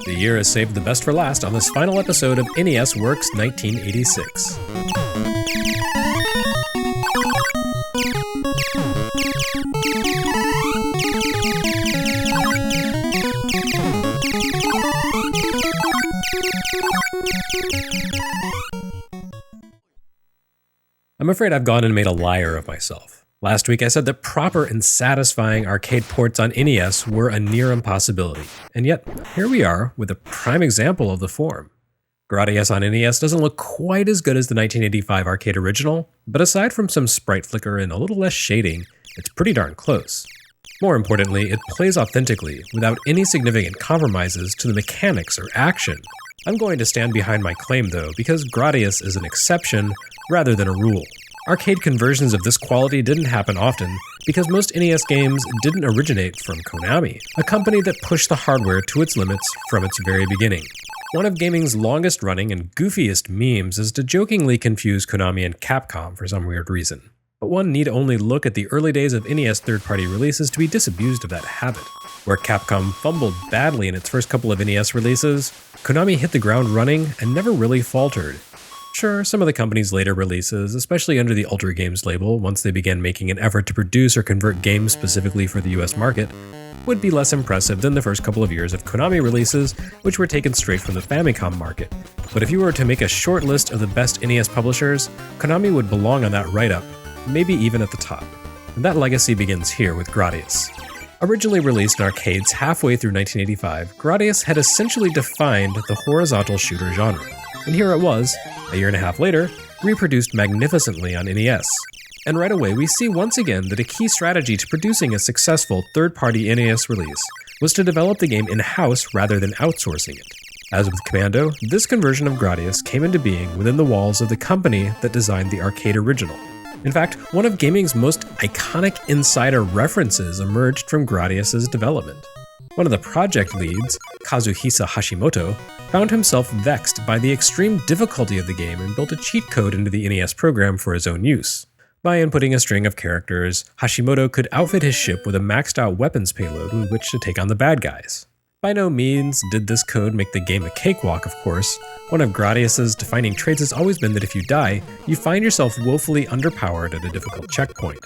The year has saved the best for last on this final episode of NES Works 1986. I'm afraid I've gone and made a liar of myself. Last week I said that proper and satisfying arcade ports on NES were a near impossibility, and yet here we are with a prime example of the form. Gradius on NES doesn't look quite as good as the 1985 arcade original, but aside from some sprite flicker and a little less shading, it's pretty darn close. More importantly, it plays authentically without any significant compromises to the mechanics or action. I'm going to stand behind my claim though, because Gradius is an exception rather than a rule. Arcade conversions of this quality didn't happen often because most NES games didn't originate from Konami, a company that pushed the hardware to its limits from its very beginning. One of gaming's longest running and goofiest memes is to jokingly confuse Konami and Capcom for some weird reason. But one need only look at the early days of NES third-party releases to be disabused of that habit. Where Capcom fumbled badly in its first couple of NES releases, Konami hit the ground running and never really faltered. Sure, some of the company's later releases, especially under the Ultra Games label, once they began making an effort to produce or convert games specifically for the US market, would be less impressive than the first couple of years of Konami releases, which were taken straight from the Famicom market. But if you were to make a short list of the best NES publishers, Konami would belong on that write-up, maybe even at the top. And that legacy begins here with Gradius. Originally released in arcades halfway through 1985, Gradius had essentially defined the horizontal shooter genre. And here it was, a year and a half later, reproduced magnificently on NES. And right away we see once again that a key strategy to producing a successful third-party NES release was to develop the game in-house rather than outsourcing it. As with Commando, this conversion of Gradius came into being within the walls of the company that designed the arcade original. In fact, one of gaming's most iconic insider references emerged from Gradius's development. One of the project leads, Kazuhisa Hashimoto, found himself vexed by the extreme difficulty of the game and built a cheat code into the NES program for his own use. By inputting a string of characters, Hashimoto could outfit his ship with a maxed-out weapons payload with which to take on the bad guys. By no means did this code make the game a cakewalk, of course. One of Gradius's defining traits has always been that if you die, you find yourself woefully underpowered at a difficult checkpoint.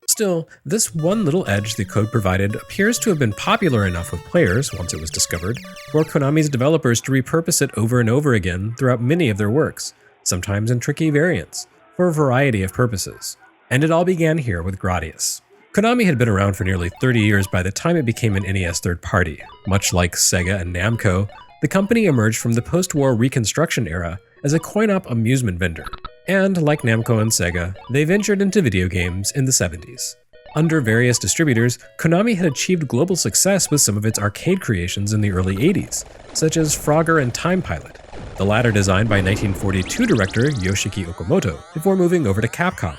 Still, this one little edge the code provided appears to have been popular enough with players, once it was discovered, for Konami's developers to repurpose it over and over again throughout many of their works, sometimes in tricky variants, for a variety of purposes. And it all began here with Gradius. Konami had been around for nearly 30 years by the time it became an NES third party. Much like Sega and Namco, the company emerged from the post-war Reconstruction era as a coin-op amusement vendor. And like Namco and Sega, they ventured into video games in the 70s. Under various distributors, Konami had achieved global success with some of its arcade creations in the early 80s, such as Frogger and Time Pilot, the latter designed by 1942 director Yoshiki Okamoto, before moving over to Capcom.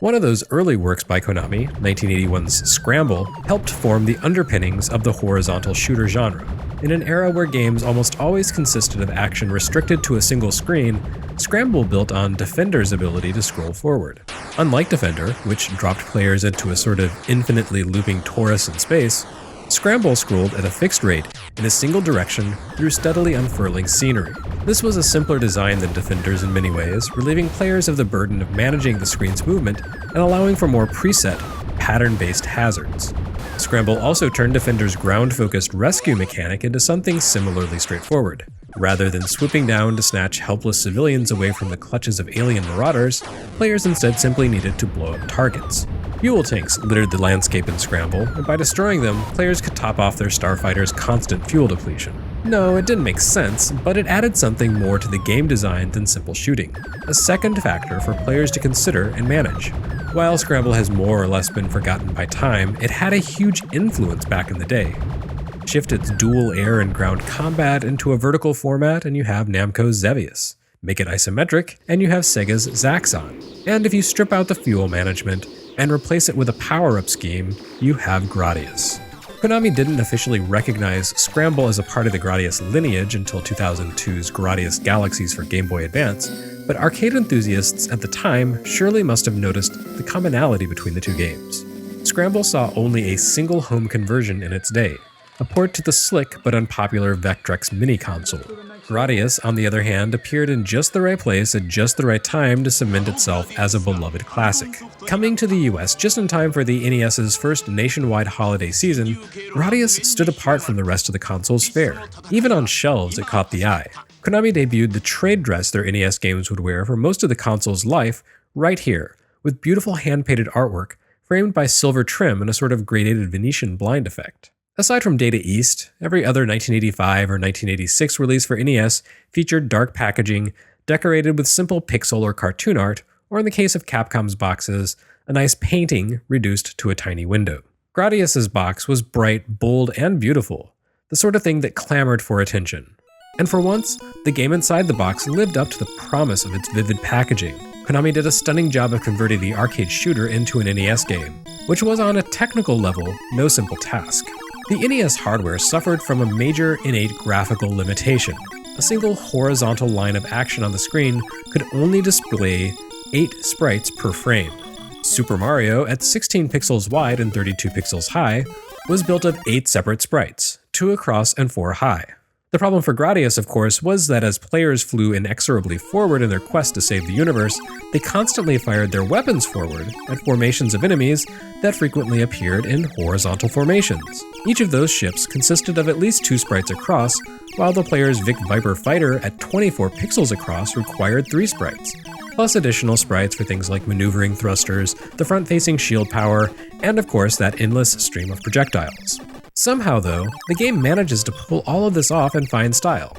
One of those early works by Konami, 1981's Scramble, helped form the underpinnings of the horizontal shooter genre. In an era where games almost always consisted of action restricted to a single screen, Scramble built on Defender's ability to scroll forward. Unlike Defender, which dropped players into a sort of infinitely looping torus in space, Scramble scrolled at a fixed rate in a single direction through steadily unfurling scenery. This was a simpler design than Defender's in many ways, relieving players of the burden of managing the screen's movement and allowing for more preset, pattern-based hazards. Scramble also turned Defender's ground-focused rescue mechanic into something similarly straightforward. Rather than swooping down to snatch helpless civilians away from the clutches of alien marauders, players instead simply needed to blow up targets. Fuel tanks littered the landscape in Scramble, and by destroying them, players could top off their starfighters' constant fuel depletion. No, it didn't make sense, but it added something more to the game design than simple shooting, a second factor for players to consider and manage. While Scramble has more or less been forgotten by time, it had a huge influence back in the day. Shift its dual air and ground combat into a vertical format and you have Namco's Xevious. Make it isometric and you have Sega's Zaxxon. And if you strip out the fuel management and replace it with a power-up scheme, you have Gradius. Konami didn't officially recognize Scramble as a part of the Gradius lineage until 2002's Gradius Galaxies for Game Boy Advance, but arcade enthusiasts at the time surely must have noticed the commonality between the two games. Scramble saw only a single home conversion in its day, a port to the slick but unpopular Vectrex mini console. Gradius, on the other hand, appeared in just the right place at just the right time to cement itself as a beloved classic. Coming to the US just in time for the NES's first nationwide holiday season, Gradius stood apart from the rest of the console's fare. Even on shelves, it caught the eye. Konami debuted the trade dress their NES games would wear for most of the console's life right here, with beautiful hand-painted artwork framed by silver trim and a sort of gradated Venetian blind effect. Aside from Data East, every other 1985 or 1986 release for NES featured dark packaging, decorated with simple pixel or cartoon art, or in the case of Capcom's boxes, a nice painting reduced to a tiny window. Gradius's box was bright, bold, and beautiful, the sort of thing that clamored for attention. And for once, the game inside the box lived up to the promise of its vivid packaging. Konami did a stunning job of converting the arcade shooter into an NES game, which was on a technical level no simple task. The NES hardware suffered from a major innate graphical limitation. A single horizontal line of action on the screen could only display 8 sprites per frame. Super Mario, at 16 pixels wide and 32 pixels high, was built of 8 separate sprites, 2 across and 4 high. The problem for Gradius, of course, was that as players flew inexorably forward in their quest to save the universe, they constantly fired their weapons forward at formations of enemies that frequently appeared in horizontal formations. Each of those ships consisted of at least 2 sprites across, while the player's Vic Viper fighter at 24 pixels across required 3 sprites, plus additional sprites for things like maneuvering thrusters, the front-facing shield power, and of course that endless stream of projectiles. Somehow, though, the game manages to pull all of this off in fine style.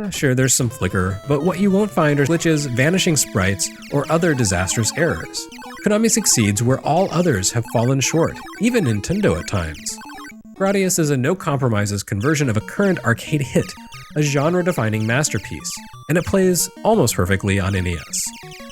Sure, there's some flicker, but what you won't find are glitches, vanishing sprites, or other disastrous errors. Konami succeeds where all others have fallen short, even Nintendo at times. Gradius is a no-compromises conversion of a current arcade hit, a genre-defining masterpiece, and it plays almost perfectly on NES.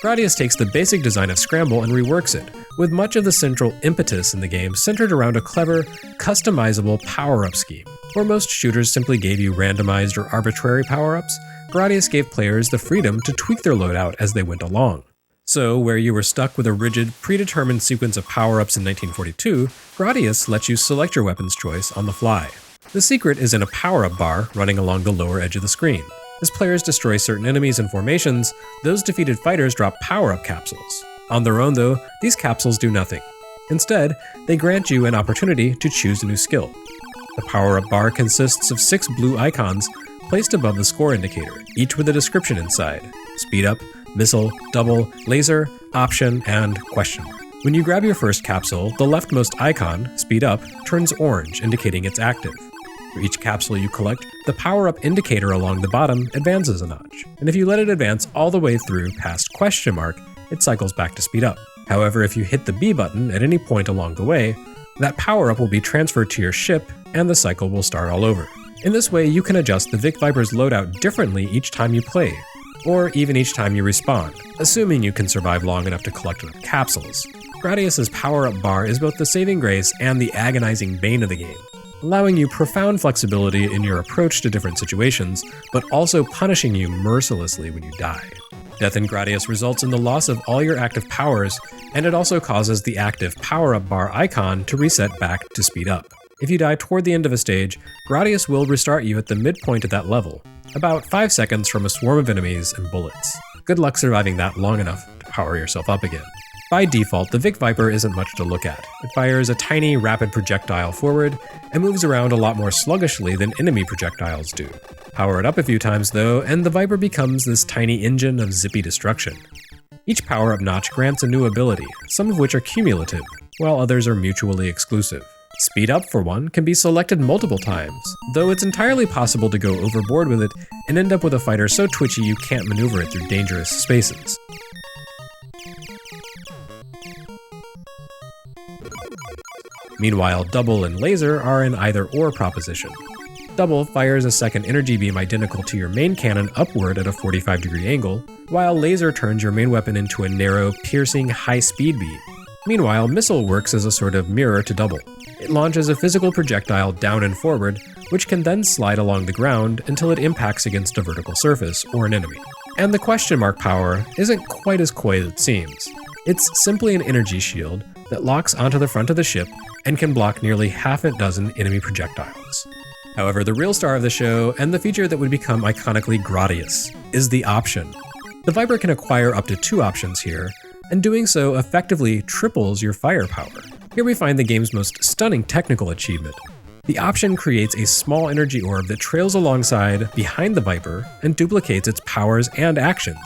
Gradius takes the basic design of Scramble and reworks it, with much of the central impetus in the game centered around a clever, customizable power-up scheme. Where most shooters simply gave you randomized or arbitrary power-ups, Gradius gave players the freedom to tweak their loadout as they went along. So, where you were stuck with a rigid, predetermined sequence of power-ups in 1942, Gradius lets you select your weapon's choice on the fly. The secret is in a power-up bar running along the lower edge of the screen. As players destroy certain enemies and formations, those defeated fighters drop power-up capsules. On their own, though, these capsules do nothing. Instead, they grant you an opportunity to choose a new skill. The power-up bar consists of 6 blue icons placed above the score indicator, each with a description inside: speed up, missile, double, laser, option, and question mark. When you grab your first capsule, the leftmost icon, speed up, turns orange, indicating it's active. For each capsule you collect, the power-up indicator along the bottom advances a notch, and if you let it advance all the way through past question mark, it cycles back to speed up. However, if you hit the B button at any point along the way, that power-up will be transferred to your ship, and the cycle will start all over. In this way, you can adjust the Vic Viper's loadout differently each time you play, or even each time you respawn, assuming you can survive long enough to collect enough capsules. Gradius's power-up bar is both the saving grace and the agonizing bane of the game, allowing you profound flexibility in your approach to different situations, but also punishing you mercilessly when you die. Death in Gradius results in the loss of all your active powers, and it also causes the active power-up bar icon to reset back to speed up. If you die toward the end of a stage, Gradius will restart you at the midpoint of that level, about 5 seconds from a swarm of enemies and bullets. Good luck surviving that long enough to power yourself up again. By default, the Vic Viper isn't much to look at. It fires a tiny, rapid projectile forward and moves around a lot more sluggishly than enemy projectiles do. Power it up a few times though, and the Viper becomes this tiny engine of zippy destruction. Each power-up notch grants a new ability, some of which are cumulative, while others are mutually exclusive. Speed up, for one, can be selected multiple times, though it's entirely possible to go overboard with it and end up with a fighter so twitchy you can't maneuver it through dangerous spaces. Meanwhile, double and laser are an either-or proposition. Double fires a second energy beam identical to your main cannon upward at a 45-degree angle, while laser turns your main weapon into a narrow, piercing, high-speed beam. Meanwhile, missile works as a sort of mirror to double. It launches a physical projectile down and forward, which can then slide along the ground until it impacts against a vertical surface or an enemy. And the question mark power isn't quite as coy as it seems. It's simply an energy shield that locks onto the front of the ship and can block nearly half a dozen enemy projectiles. However, the real star of the show, and the feature that would become iconically Gradius, is the option. The Viper can acquire up to 2 options here, and doing so effectively triples your firepower. Here we find the game's most stunning technical achievement. The option creates a small energy orb that trails alongside behind the Viper and duplicates its powers and actions.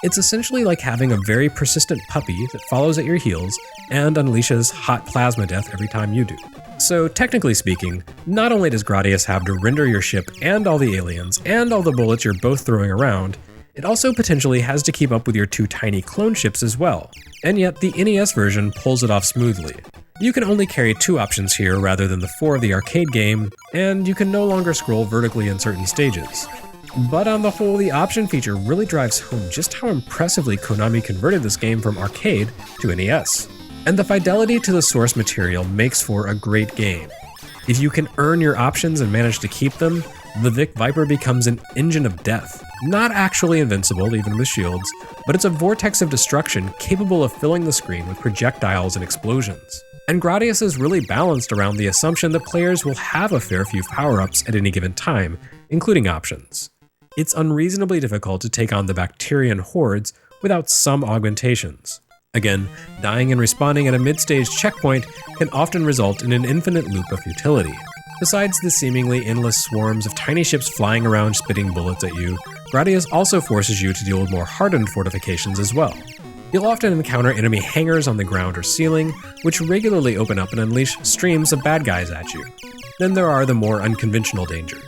It's essentially like having a very persistent puppy that follows at your heels and unleashes hot plasma death every time you do. So technically speaking, not only does Gradius have to render your ship and all the aliens and all the bullets you're both throwing around, it also potentially has to keep up with your 2 tiny clone ships as well. And yet the NES version pulls it off smoothly. You can only carry 2 options here rather than the 4 of the arcade game, and you can no longer scroll vertically in certain stages. But on the whole, the option feature really drives home just how impressively Konami converted this game from arcade to NES. And the fidelity to the source material makes for a great game. If you can earn your options and manage to keep them, the Vic Viper becomes an engine of death. Not actually invincible, even with shields, but it's a vortex of destruction capable of filling the screen with projectiles and explosions. And Gradius is really balanced around the assumption that players will have a fair few power-ups at any given time, including options. It's unreasonably difficult to take on the Bacterian hordes without some augmentations. Again, dying and respawning at a mid-stage checkpoint can often result in an infinite loop of futility. Besides the seemingly endless swarms of tiny ships flying around spitting bullets at you, Gradius also forces you to deal with more hardened fortifications as well. You'll often encounter enemy hangars on the ground or ceiling, which regularly open up and unleash streams of bad guys at you. Then there are the more unconventional dangers.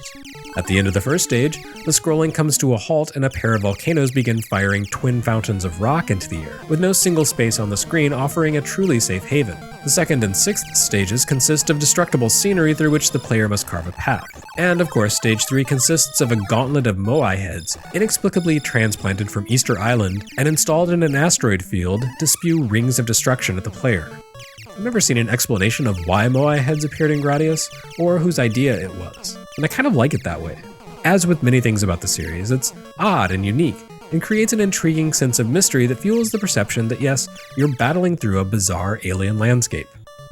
At the end of the first stage, the scrolling comes to a halt and a pair of volcanoes begin firing twin fountains of rock into the air, with no single space on the screen offering a truly safe haven. The second and 6th stages consist of destructible scenery through which the player must carve a path. And of course, stage 3 consists of a gauntlet of Moai heads, inexplicably transplanted from Easter Island and installed in an asteroid field to spew rings of destruction at the player. I've never seen an explanation of why Moai heads appeared in Gradius, or whose idea it was, and I kind of like it that way. As with many things about the series, it's odd and unique, and creates an intriguing sense of mystery that fuels the perception that yes, you're battling through a bizarre alien landscape.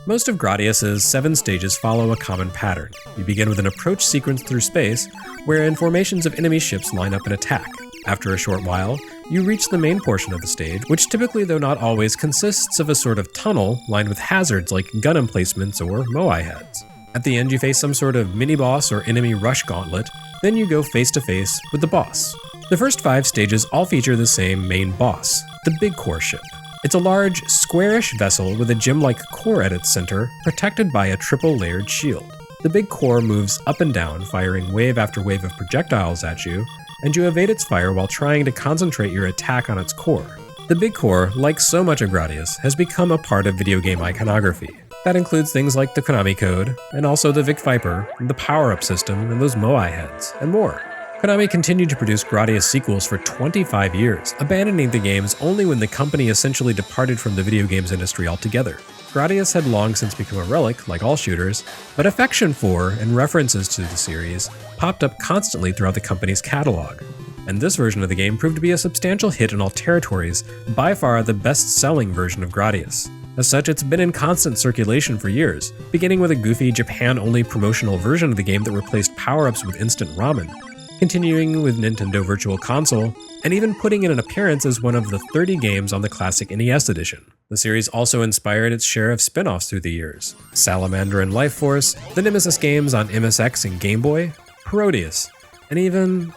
Most of Gradius's 7 stages follow a common pattern. You begin with an approach sequence through space, wherein formations of enemy ships line up and attack. After a short while, you reach the main portion of the stage, which typically, though not always, consists of a sort of tunnel lined with hazards like gun emplacements or Moai heads. At the end, you face some sort of mini-boss or enemy rush gauntlet, then you go face-to-face with the boss. The first 5 stages all feature the same main boss, the Big Core ship. It's a large, squarish vessel with a gem-like core at its center, protected by a triple-layered shield. The Big Core moves up and down, firing wave after wave of projectiles at you, and you evade its fire while trying to concentrate your attack on its core. The Big Core, like so much of Gradius, has become a part of video game iconography. That includes things like the Konami code, and also the Vic Viper, the power-up system, and those Moai heads, and more. Konami continued to produce Gradius sequels for 25 years, abandoning the games only when the company essentially departed from the video games industry altogether. Gradius had long since become a relic, like all shooters, but affection for and references to the series popped up constantly throughout the company's catalog. And this version of the game proved to be a substantial hit in all territories, by far the best-selling version of Gradius. As such, it's been in constant circulation for years, beginning with a goofy Japan-only promotional version of the game that replaced power-ups with instant ramen, continuing with Nintendo Virtual Console, and even putting in an appearance as one of the 30 games on the classic NES edition. The series also inspired its share of spin-offs through the years: Salamander and Life Force, the Nemesis games on MSX and Game Boy, Parodius, and even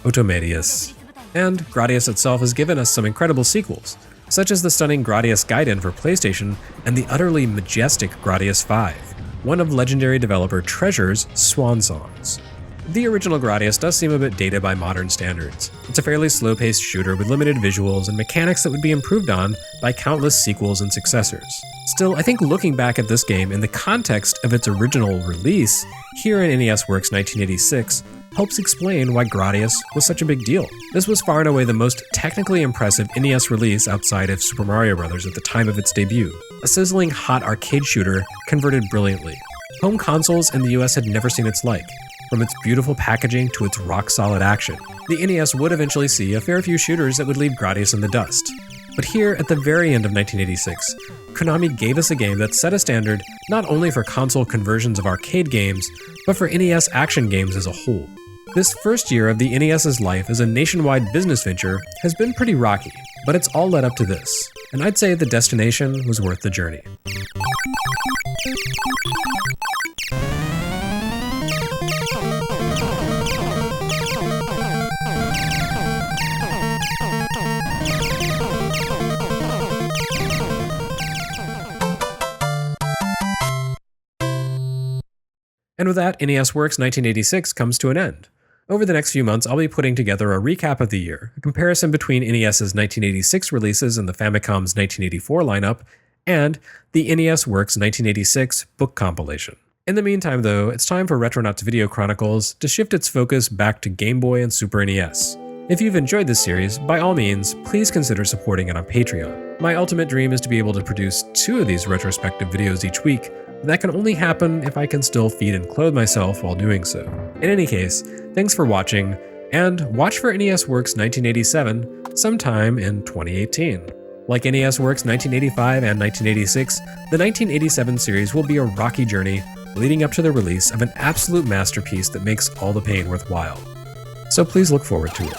Automedius. And Gradius itself has given us some incredible sequels, such as the stunning Gradius Gaiden for PlayStation and the utterly majestic Gradius 5, one of legendary developer Treasure's swan songs. The original Gradius does seem a bit dated by modern standards. It's a fairly slow-paced shooter with limited visuals and mechanics that would be improved on by countless sequels and successors. Still, I think looking back at this game in the context of its original release, here in NES Works 1986, helps explain why Gradius was such a big deal. This was far and away the most technically impressive NES release outside of Super Mario Bros. At the time of its debut. A sizzling hot arcade shooter converted brilliantly. Home consoles in the US had never seen its like, from its beautiful packaging to its rock-solid action. The NES would eventually see a fair few shooters that would leave Gradius in the dust. But here, at the very end of 1986, Konami gave us a game that set a standard not only for console conversions of arcade games, but for NES action games as a whole. This first year of the NES's life as a nationwide business venture has been pretty rocky, but it's all led up to this, and I'd say the destination was worth the journey. And with that, NES Works 1986 comes to an end. Over the next few months, I'll be putting together a recap of the year, a comparison between NES's 1986 releases and the Famicom's 1984 lineup, and the NES Works 1986 book compilation. In the meantime, though, it's time for Retronauts Video Chronicles to shift its focus back to Game Boy and Super NES. If you've enjoyed this series, by all means, please consider supporting it on Patreon. My ultimate dream is to be able to produce 2 of these retrospective videos each week, but that can only happen if I can still feed and clothe myself while doing so. In any case, thanks for watching, and watch for NES Works 1987 sometime in 2018. Like NES Works 1985 and 1986, the 1987 series will be a rocky journey leading up to the release of an absolute masterpiece that makes all the pain worthwhile. So please look forward to it.